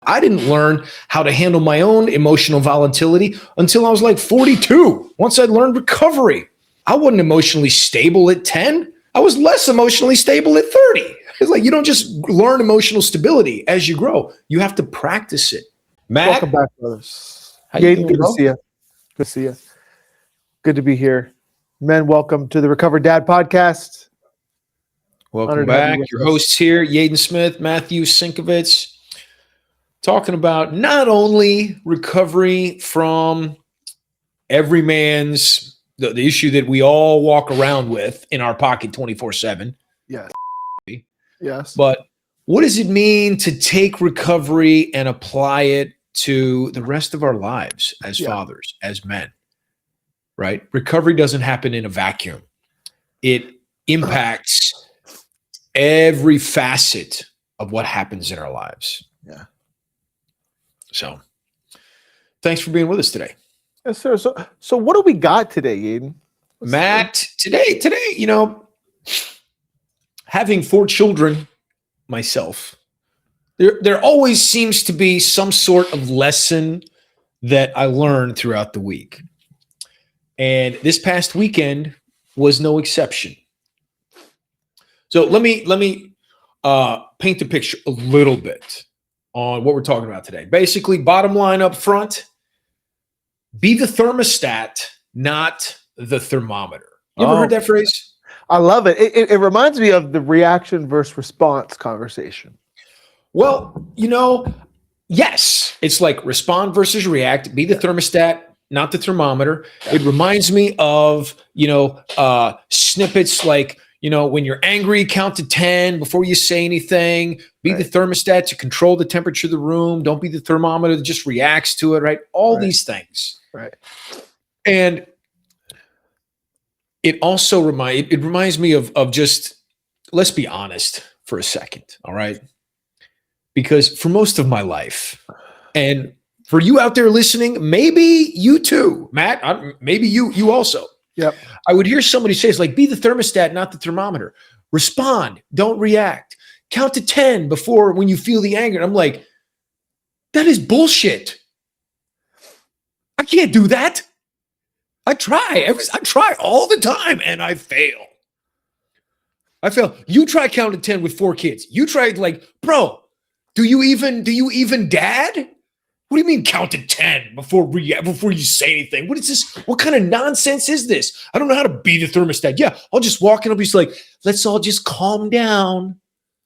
I didn't learn how to handle my own emotional volatility until I was like 42. Once I learned recovery, I wasn't emotionally stable at 10. I was less emotionally stable at 30. It's like you don't just learn emotional stability as you grow. You have to practice it. Matt, welcome back, brothers. how you doing, Good bro? to see you. Good to see you. Good to be here. Men, welcome to the Recovered Dad podcast. Welcome Honored to have you back. with Your us. hosts here, Yaden Smith, Matthew Sinkovitz, talking about not only recovery from every man's, the issue that we all walk around with in our pocket 24/7. Yes. Yes. But what does it mean to take recovery and apply it to the rest of our lives as fathers, as men, right? Recovery doesn't happen in a vacuum. It impacts every facet of what happens in our lives. Yeah. So thanks for being with us today. Yes, sir. So what do we got today, Yaden? Matt, today, having 4 children myself, there always seems to be some sort of lesson that I learned throughout the week. And this past weekend was no exception. So let me paint the picture a little bit on what we're talking about today. Basically, bottom line up front, be the thermostat, not the thermometer. You ever heard that phrase? I love it. It reminds me of the reaction versus response conversation. Well, yes, it's like respond versus react. Be the thermostat, not the thermometer. It reminds me of, snippets like, when you're angry, count to 10 before you say anything. Be the thermostat to control the temperature of the room. Don't be the thermometer that just reacts to it, right? All these things. Right. And it also reminds me of just, let's be honest for a second, all right? Because for most of my life, and for you out there listening, maybe you too, Matt, maybe you also. Yep. I would hear somebody say, it's like, be the thermostat, not the thermometer. Respond, don't react. Count to 10 before when you feel the anger. And I'm like, that is bullshit. I can't do that. I try all the time and I fail. You try counting 10 with 4 kids. You tried bro, do you even dad? What do you mean count to 10 before you say anything? What is this? What kind of nonsense is this? I don't know how to be the thermostat. Yeah, I'll just walk in. I'll be like, let's all just calm down.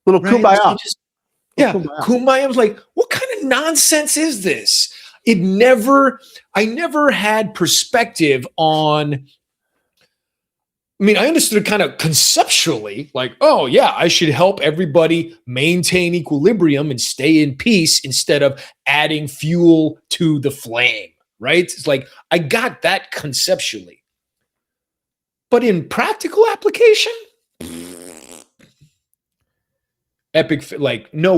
Little kumbaya. Kumbaya. I was like, what kind of nonsense is this? I never had perspective on, I understood kind of conceptually, I should help everybody maintain equilibrium and stay in peace instead of adding fuel to the flame, right? It's like, I got that conceptually. But in practical application, no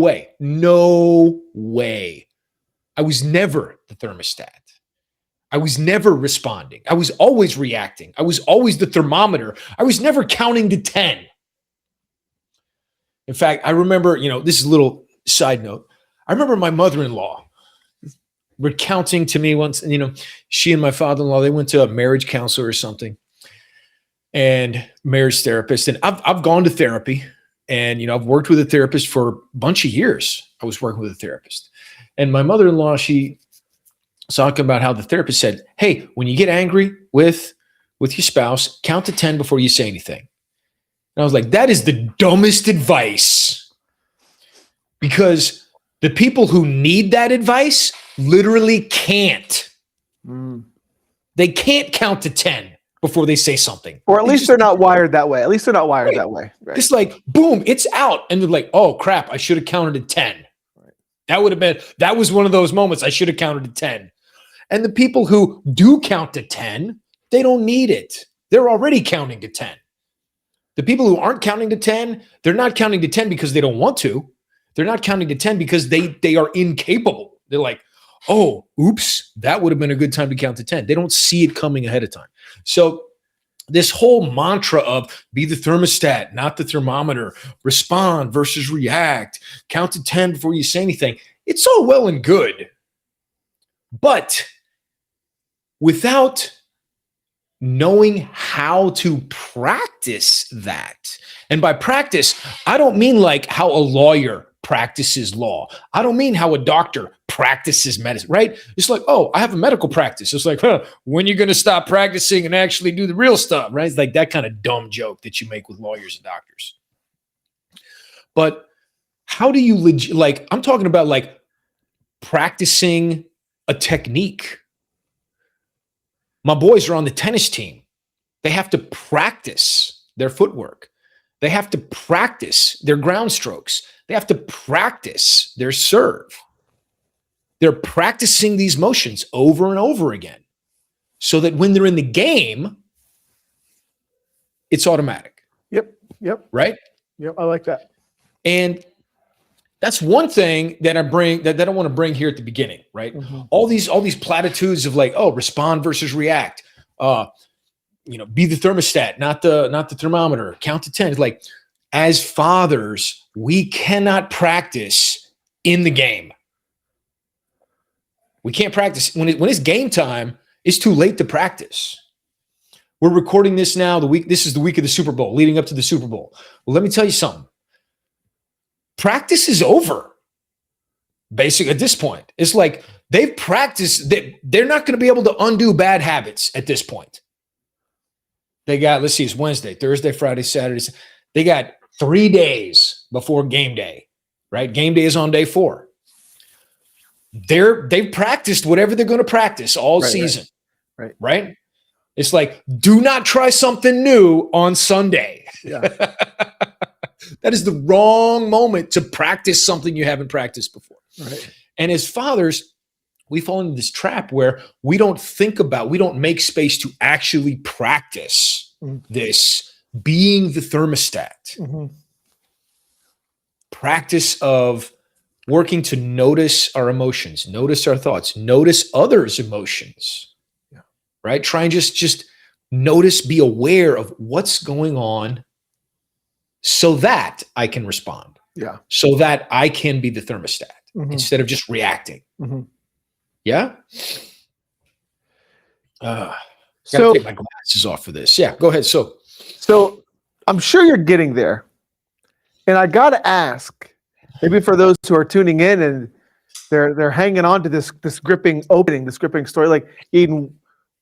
way. I was never the thermostat. I was never responding. I was always reacting. I was always the thermometer. I was never counting to 10. In fact, I remember, this is a little side note. I remember my mother-in-law recounting to me once, she and my father-in-law, they went to a marriage counselor or something and marriage therapist. And I've gone to therapy and, I've worked with a therapist for a bunch of years. I was working with a therapist. And my mother-in-law, she was talking about how the therapist said, hey, when you get angry with your spouse, count to 10 before you say anything. And I was like, that is the dumbest advice. Because the people who need that advice literally can't. They can't count to 10 before they say something. Or at least they're not wired that way. That way. Right. It's like, boom, it's out. And they're like, oh, crap, I should have counted to 10. That was one of those moments I should have counted to 10. And the people who do count to 10, they don't need it. They're already counting to 10. The people who aren't counting to 10, they're not counting to 10 because they don't want to. They're not counting to 10 because they are incapable. They're like, oh, oops, that would have been a good time to count to 10. They don't see it coming ahead of time. So this whole mantra of be the thermostat, not the thermometer, respond versus react, count to 10 before you say anything, it's all well and good, but without knowing how to practice that. And by practice, I don't mean like how a lawyer practices law. I don't mean how a doctor practices medicine, right? It's like, oh, I have a medical practice. It's like, when you're going to stop practicing and actually do the real stuff, right? It's like that kind of dumb joke that you make with lawyers and doctors. But how do you like, I'm talking about like practicing a technique. My boys are on the tennis team. They have to practice their footwork. They have to practice their ground strokes. They have to practice their serve. They're practicing these motions over and over again so that when they're in the game, it's automatic. Yep. Right? Yep. I like that. And that's one thing that I bring that I want to bring here at the beginning, right? Mm-hmm. All these platitudes of like, oh, respond versus react. Be the thermostat, not the thermometer. Count to 10. It's like, as fathers, we cannot practice in the game. We can't practice when it's game time. It's too late to practice. We're recording this now. This is the week of the Super Bowl, leading up to the Super Bowl. Well, let me tell you something. Practice is over. Basically, at this point, it's like they've practiced. They're not going to be able to undo bad habits at this point. They got, let's see, it's Wednesday, Thursday, Friday, Saturday. They got 3 days before game day, right? Game day is on day 4. They've practiced whatever they're going to practice all season, right? It's like, do not try something new on Sunday. Yeah. That is the wrong moment to practice something you haven't practiced before. Right. And as fathers, we fall into this trap where we don't make space to actually practice this being the thermostat. Mm-hmm. Practice of working to notice our emotions, notice our thoughts, notice others' emotions, right? Try and just notice, be aware of what's going on so that I can respond. Yeah. So that I can be the thermostat instead of just reacting. Mm-hmm. Yeah. Gotta take my glasses off for this. Yeah, go ahead. So I'm sure you're getting there. And I got to ask, maybe for those who are tuning in and they're hanging on to this gripping opening, this gripping story, like, Eden,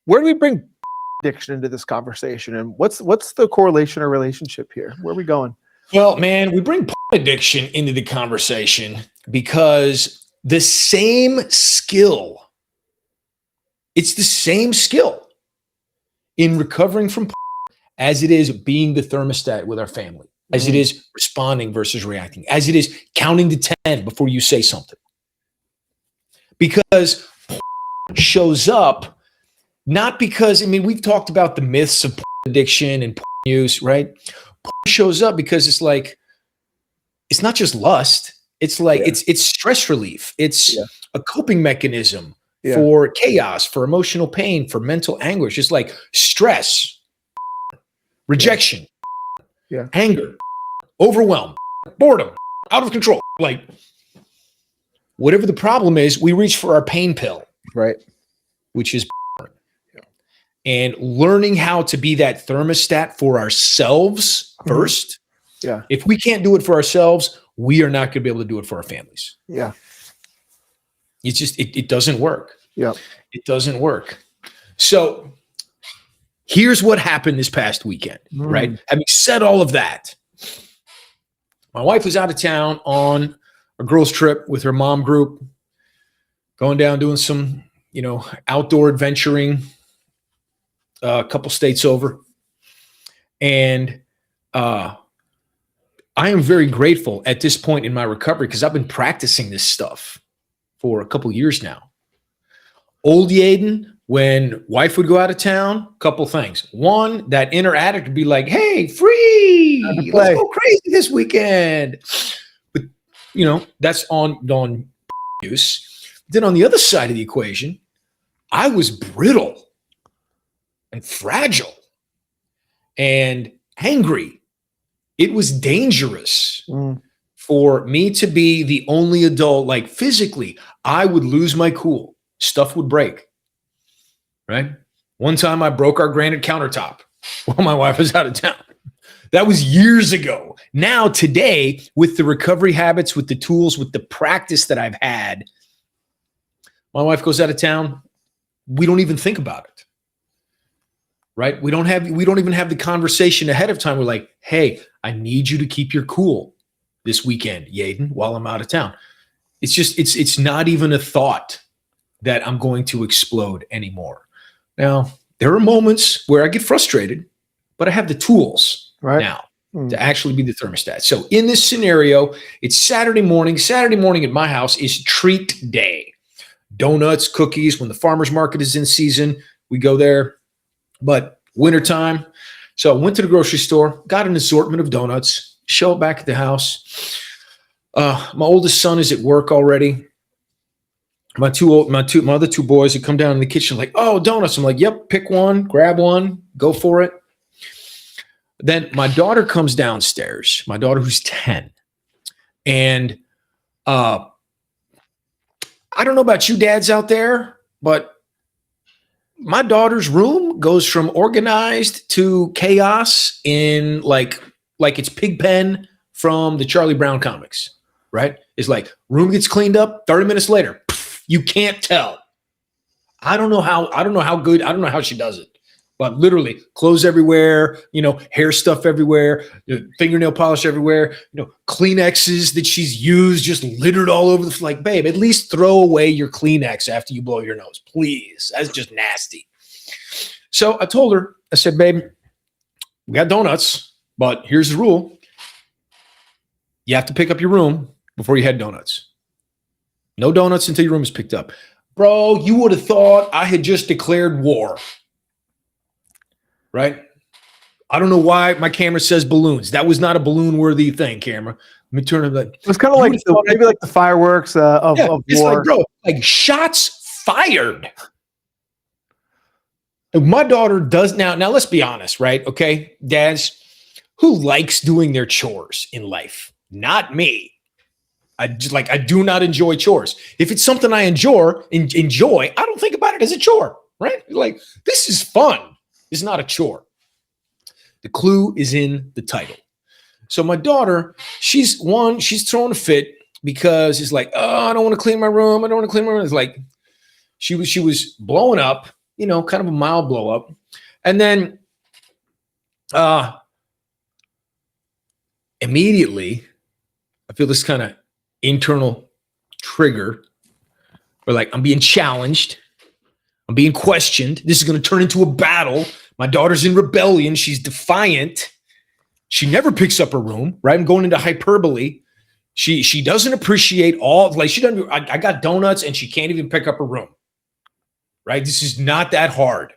where do we bring addiction into this conversation? And what's the correlation or relationship here? Where are we going? Well, man, we bring addiction into the conversation because the same skill, it's the same skill in recovering from as it is being the thermostat with our family, as it is responding versus reacting, as it is counting to 10 before you say something. Because shows up not because, we've talked about the myths of addiction and use, right? Shows up because it's like, it's not just lust. It's like, it's stress relief. It's a coping mechanism for chaos, for emotional pain, for mental anguish. It's like stress, rejection, anger, overwhelm, boredom, out of control. Like, whatever the problem is, we reach for our pain pill, right? Which is and learning how to be that thermostat for ourselves first. Yeah. If we can't do it for ourselves, we are not going to be able to do it for our families. Yeah. It's just, it doesn't work. Yeah. It doesn't work. So here's what happened this past weekend, right? Having said all of that, my wife was out of town on a girls' trip with her mom group, going down, doing some, outdoor adventuring, a couple states over. And I am very grateful at this point in my recovery because I've been practicing this stuff for a couple years now. Old Yaden, when wife would go out of town, couple things. One, that inner addict would be like, hey, free, let's go crazy this weekend. But, that's on use. Then on the other side of the equation, I was brittle and fragile and angry. It was dangerous for me to be the only adult, like physically, I would lose my cool. Stuff would break, right? One time I broke our granite countertop while my wife was out of town. That was years ago. Now, today, with the recovery habits, with the tools, with the practice that I've had, my wife goes out of town. We don't even think about it, right? We don't even have the conversation ahead of time. We're like, hey, I need you to keep your cool this weekend, Yaden, while I'm out of town. It's just, it's not even a thought that I'm going to explode anymore. Now, there are moments where I get frustrated, but I have the tools now to actually be the thermostat. So in this scenario, it's Saturday morning. Saturday morning at my house is treat day. Donuts, cookies. When the farmer's market is in season, we go there. But wintertime. So I went to the grocery store, got an assortment of donuts, show it back at the house. My oldest son is at work already. My other two boys that come down in the kitchen like, oh, donuts. I'm like, yep, pick one, grab one, go for it. Then my daughter comes downstairs, my daughter who's 10. And I don't know about you dads out there, but my daughter's room goes from organized to chaos in like it's Pigpen from the Charlie Brown comics, right? It's like room gets cleaned up, 30 minutes later, you can't tell. I don't know how she does it, but literally clothes everywhere, hair stuff everywhere, fingernail polish everywhere, Kleenexes that she's used just littered all over the, like, babe, at least throw away your Kleenex after you blow your nose, please. That's just nasty. So I told her, I said, babe, we got donuts, but here's the rule. You have to pick up your room before you had donuts. No donuts until your room is picked up. Bro, you would have thought I had just declared war. Right? I don't know why my camera says balloons. That was not a balloon-worthy thing, camera. Let me turn it. Like, it's kind of like maybe like the fireworks of it's war. like, bro, like shots fired. And my daughter does now. Now let's be honest, right? Okay, dads, who likes doing their chores in life? Not me. I do not enjoy chores. If it's something I enjoy, I don't think about it as a chore, right? Like, this is fun. It's not a chore. The clue is in the title. So my daughter, she's throwing a fit because it's like, oh, I don't want to clean my room. I don't want to clean my room. It's like she was blowing up, kind of a mild blow up. And then immediately I feel this kind of internal trigger where, like, I'm being challenged. I'm being questioned. This is going to turn into a battle. My daughter's in rebellion. She's defiant. She never picks up her room, right? I'm going into hyperbole. She doesn't appreciate she doesn't. I got donuts and she can't even pick up her room, right? This is not that hard.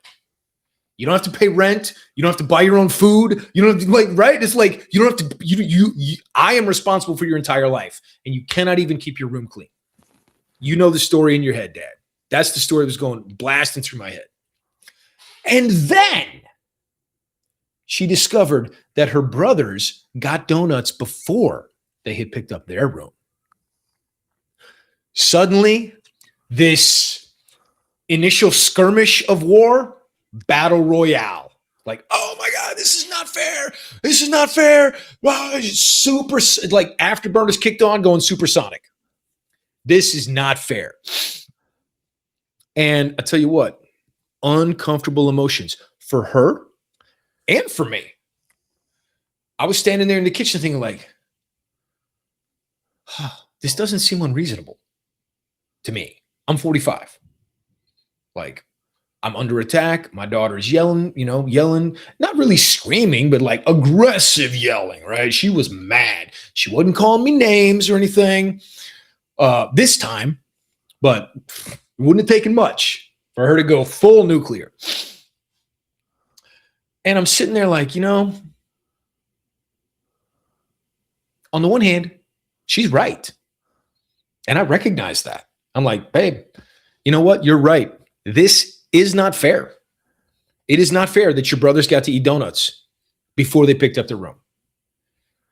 You don't have to pay rent. You don't have to buy your own food. You don't have to, right? It's like, you don't have to, I am responsible for your entire life, and you cannot even keep your room clean. You know the story in your head, Dad. That's the story that was going blasting through my head. And then she discovered that her brothers got donuts before they had picked up their room. Suddenly, this initial skirmish of war, battle royale. Like, oh my God, this is not fair. This is not fair. Wow, super, like afterburners kicked on, going supersonic. This is not fair. And I tell you what, uncomfortable emotions for her and for me. I was standing there in the kitchen thinking like, this doesn't seem unreasonable to me. I'm 45. Like, I'm under attack. My daughter's yelling, not really screaming, but like aggressive yelling, right? She was mad. She wasn't calling me names or anything this time, but it wouldn't have taken much for her to go full nuclear. And I'm sitting there like, on the one hand, she's right. And I recognize that. I'm like, babe, you know what? You're right. This is not fair. It is not fair that your brothers got to eat donuts before they picked up their room.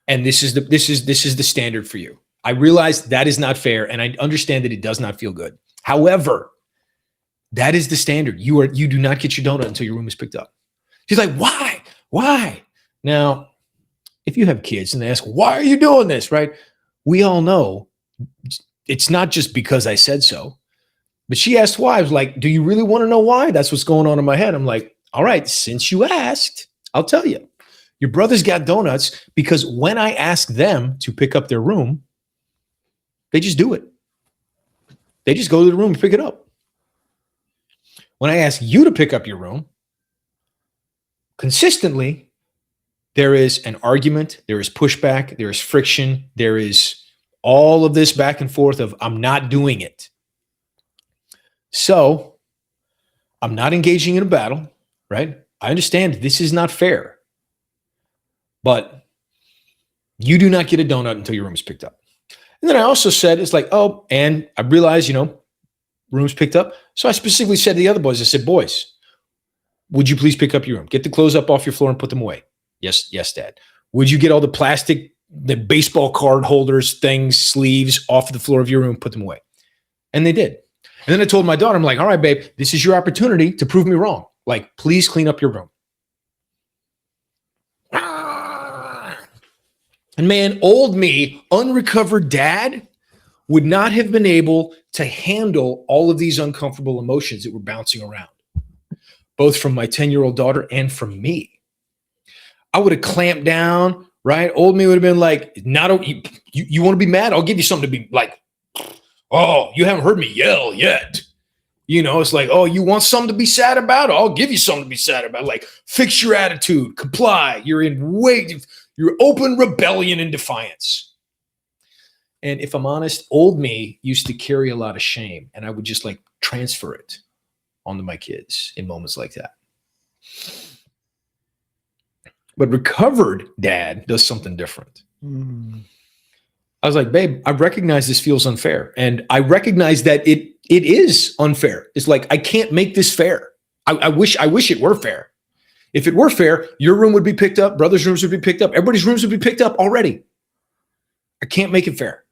and this is the standard for you. I realize that is not fair, and I understand that it does not feel good. However, that is the standard. You do not get your donut until your room is picked up. She's like, why? Why? Now, if you have kids and they ask, why are you doing this? Right? We all know it's not just because I said so. But she asked why. I was like, do you really want to know why? That's what's going on in my head. I'm like, all right, since you asked, I'll tell you. Your brother's got donuts because when I ask them to pick up their room, they just do it. They just go to the room and pick it up. When I ask you to pick up your room, consistently, there is an argument, there is pushback, there is friction, there is all of this back and forth of I'm not doing it. So I'm not engaging in a battle, right? I understand this is not fair, but you do not get a donut until your room is picked up. And then I also said, it's like, oh, and I realized, room's picked up. So I specifically said to the other boys, I said, boys, would you please pick up your room? Get the clothes up off your floor and put them away. Yes, Dad. Would you get all the baseball card holders, things, sleeves off the floor of your room, put them away? And they did. And then I told my daughter, I'm like, all right, babe, this is your opportunity to prove me wrong. Like, please clean up your room. And man, old me, unrecovered dad, would not have been able to handle all of these uncomfortable emotions that were bouncing around, both from my 10-year-old daughter and from me. I would have clamped down, right? Old me would have been like, you want to be mad? I'll give you something to be like, oh, you haven't heard me yell yet. It's like, oh, you want something to be sad about? I'll give you something to be sad about. Like, fix your attitude, comply. You're open rebellion and defiance. And if I'm honest, old me used to carry a lot of shame, and I would just like transfer it onto my kids in moments like that. But recovered dad does something different. I was like, babe, I recognize this feels unfair. And I recognize that it is unfair. It's like, I can't make this fair. I wish it were fair. If it were fair, your room would be picked up, brother's rooms would be picked up, everybody's rooms would be picked up already. I can't make it fair.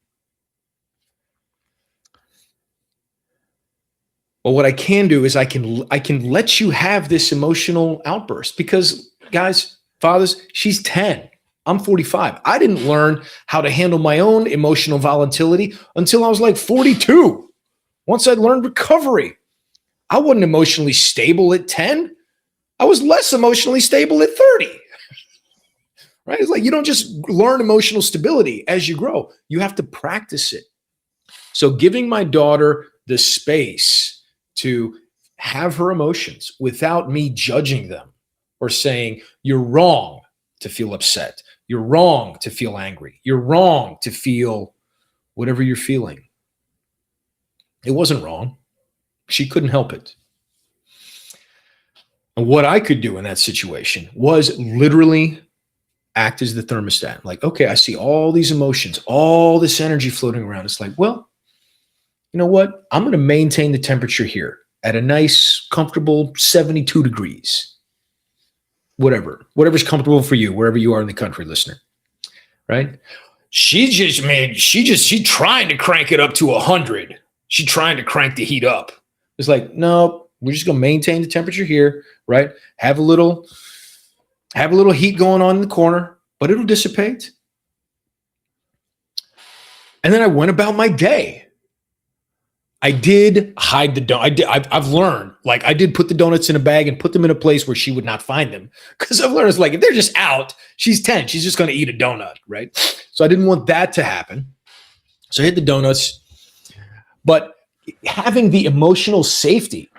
But what I can do is I can let you have this emotional outburst because, guys, fathers, she's 10. I'm 45. I didn't learn how to handle my own emotional volatility until I was like 42. Once I learned recovery, I wasn't emotionally stable at 10. I was less emotionally stable at 30. Right? It's like you don't just learn emotional stability as you grow. You have to practice it. So giving my daughter the space to have her emotions without me judging them or saying, you're wrong to feel upset. You're wrong to feel angry. You're wrong to feel whatever you're feeling. It wasn't wrong. She couldn't help it. And what I could do in that situation was literally act as the thermostat. Like, okay, I see all these emotions, all this energy floating around. It's like, well, you know what? I'm going to maintain the temperature here at a nice, comfortable 72 degrees. Whatever's comfortable for you, wherever you are in the country, listener, right? She trying to crank it up to 100. She trying to crank the heat up. It's like, no, we're just going to maintain the temperature here, right? Have a little heat going on in the corner, but it'll dissipate. And then I went about my day. I did hide the donut. I've learned, like, I did put the donuts in a bag and put them in a place where she would not find them. Because I've learned, it's like, if they're just out, she's 10. She's just going to eat a donut, right? So I didn't want that to happen. So I hid the donuts. But having the emotional safety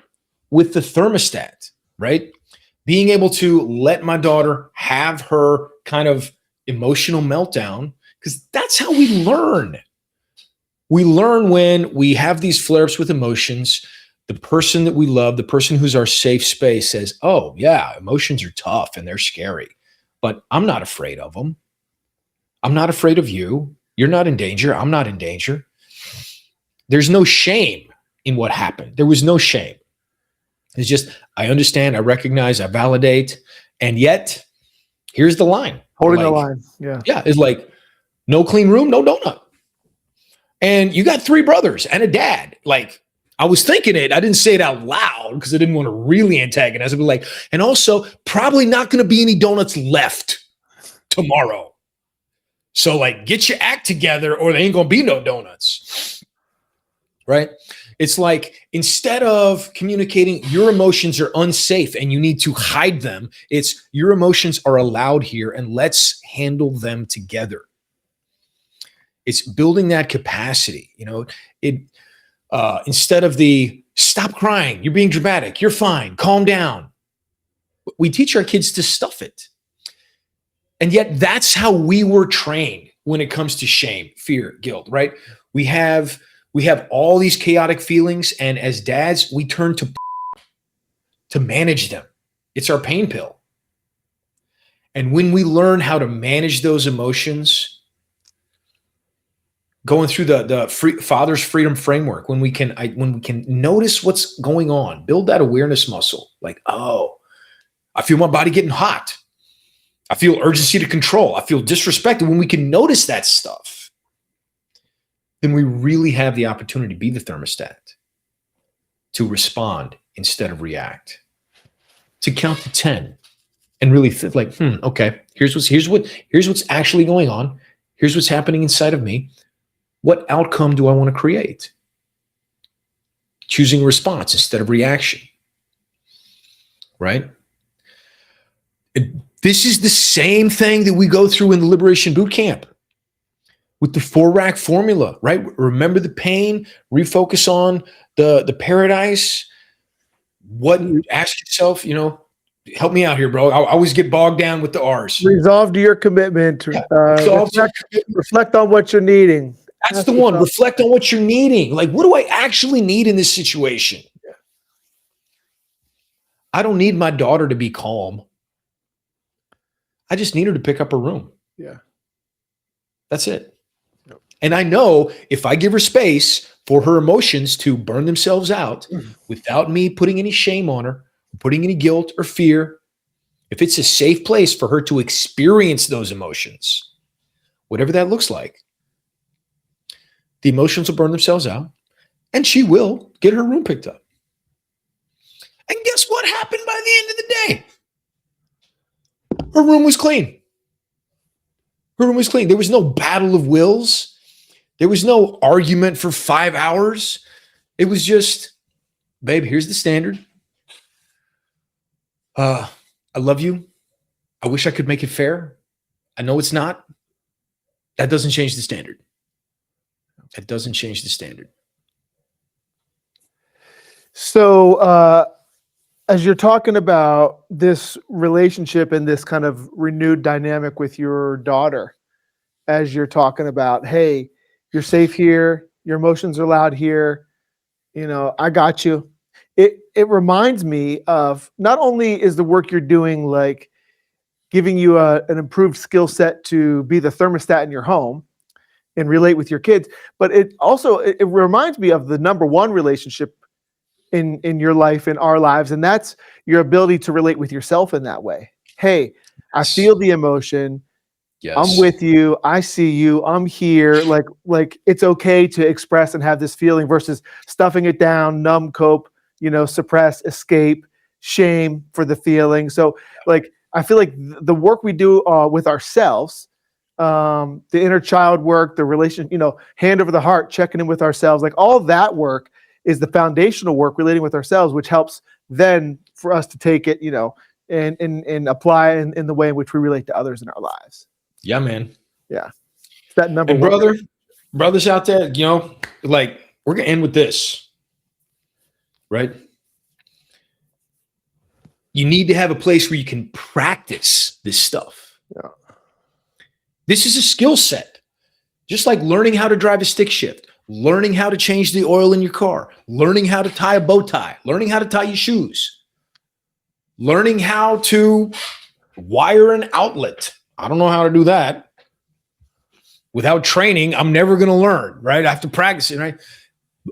with the thermostat, right? Being able to let my daughter have her kind of emotional meltdown, because that's how we learn. We learn when we have these flare-ups with emotions. The person that we love, the person who's our safe space says, oh, yeah, emotions are tough and they're scary, but I'm not afraid of them. I'm not afraid of you. You're not in danger. I'm not in danger. There's no shame in what happened. There was no shame. It's just, I understand, I recognize, I validate, and yet, here's the line. Holding the line. Yeah. Yeah, it's like, No clean room, no donut. And you got 3 brothers and a dad. Like, I was thinking it. I didn't say it out loud because I didn't want to really antagonize. I'd be like, and also probably not going to be any donuts left tomorrow. So like, get your act together or there ain't going to be no donuts. Right? It's like, instead of communicating your emotions are unsafe and you need to hide them, it's your emotions are allowed here and let's handle them together. It's building that capacity, instead of the stop crying, you're being dramatic, you're fine, calm down. We teach our kids to stuff it. And yet that's how we were trained when it comes to shame, fear, guilt, right? We have all these chaotic feelings, and as dads, we turn to manage them. It's our pain pill. And when we learn how to manage those emotions, going through the Father's Freedom Framework, when we can notice what's going on, build that awareness muscle. Like, oh, I feel my body getting hot. I feel urgency to control. I feel disrespected. When we can notice that stuff, then we really have the opportunity to be the thermostat, to respond instead of react, to count to 10 and really think like, okay, here's what's actually going on. Here's what's happening inside of me. What outcome do I want to create? Choosing response instead of reaction, right? This is the same thing that we go through in the Liberation Boot Camp with the 4-rack formula, right? Remember the pain, refocus on the paradise. Ask yourself, help me out here, bro. I always get bogged down with the R's. Resolve to your commitment. Reflect on what you're needing. That's the one. Reflect on what you're needing. Like, what do I actually need in this situation? Yeah. I don't need my daughter to be calm. I just need her to pick up her room. Yeah. That's it. Yep. And I know if I give her space for her emotions to burn themselves out without me putting any shame on her, putting any guilt or fear, if it's a safe place for her to experience those emotions, whatever that looks like, the emotions will burn themselves out and she will get her room picked up. And guess what happened by the end of the day? Her room was clean. Her room was clean. There was no battle of wills. There was no argument for 5 hours. It was just, babe, here's the standard. I love you. I wish I could make it fair. I know it's not. That doesn't change the standard. That doesn't change the standard. So, as you're talking about this relationship and this kind of renewed dynamic with your daughter, as you're talking about, hey, you're safe here, your emotions are allowed here, I got you. It reminds me of, not only is the work you're doing like giving you an improved skill set to be the thermostat in your home and relate with your kids, but it reminds me of the number one relationship in your life, in our lives, and that's your ability to relate with yourself in that way. Hey, I feel the emotion. Yes. I'm with you. I see you. I'm here. Like it's okay to express and have this feeling versus stuffing it down, numb, cope, suppress, escape, shame for the feeling. So like, I feel like the work we do with ourselves, the inner child work, the relation, hand over the heart, checking in with ourselves, like all that work is the foundational work relating with ourselves, which helps then for us to take it, and apply in the way in which we relate to others in our lives. Yeah, man. Yeah. It's that number and one. Brothers out there, like we're going to end with this, right? You need to have a place where you can practice this stuff. Yeah. This is a skill set, just like learning how to drive a stick shift, learning how to change the oil in your car, learning how to tie a bow tie, learning how to tie your shoes, learning how to wire an outlet. I don't know how to do that. Without training, I'm never going to learn, right? I have to practice it, right?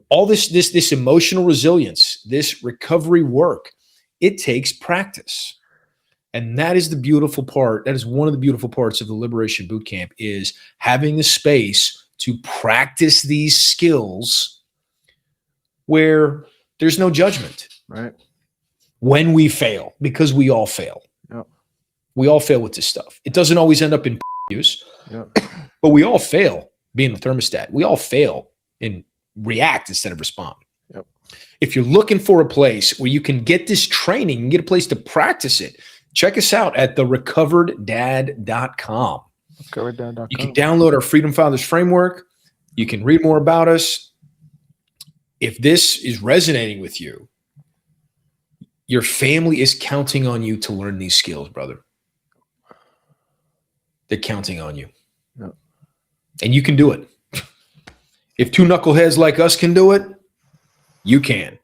All this emotional resilience, this recovery work, it takes practice. And that is the beautiful part. That is one of the beautiful parts of the Liberation Bootcamp, is having the space to practice these skills where there's no judgment. Right. When we fail, because we all fail. Yep. We all fail with this stuff. It doesn't always end up in use, Yep. but we all fail being the thermostat. We all fail and react instead of respond. Yep. If you're looking for a place where you can get this training and get a place to practice it, check us out at therecovereddad.com. Recovereddad.com. You can download our Freedom Fathers framework. You can read more about us. If this is resonating with you, your family is counting on you to learn these skills, brother. They're counting on you. Yep. And you can do it. If two knuckleheads like us can do it, you can.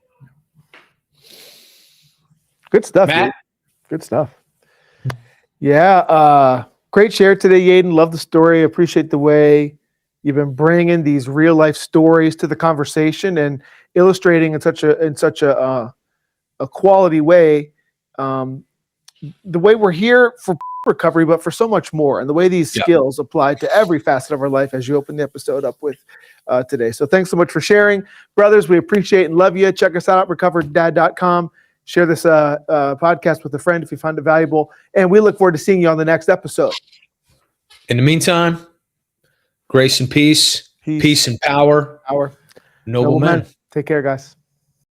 Good stuff, Matt? Yaden. Good stuff. Yeah. Great share today, Yaden. Love the story. Appreciate the way you've been bringing these real life stories to the conversation and illustrating in such a quality way. The way we're here for recovery, but for so much more, and the way these skills apply to every facet of our life, as you open the episode up with today. So thanks so much for sharing, brothers. We appreciate and love you. Check us out at recovereddad.com. Share this podcast with a friend if you find it valuable, and we look forward to seeing you on the next episode. In the meantime, grace and peace and power. Noble Noble men. Take care, guys.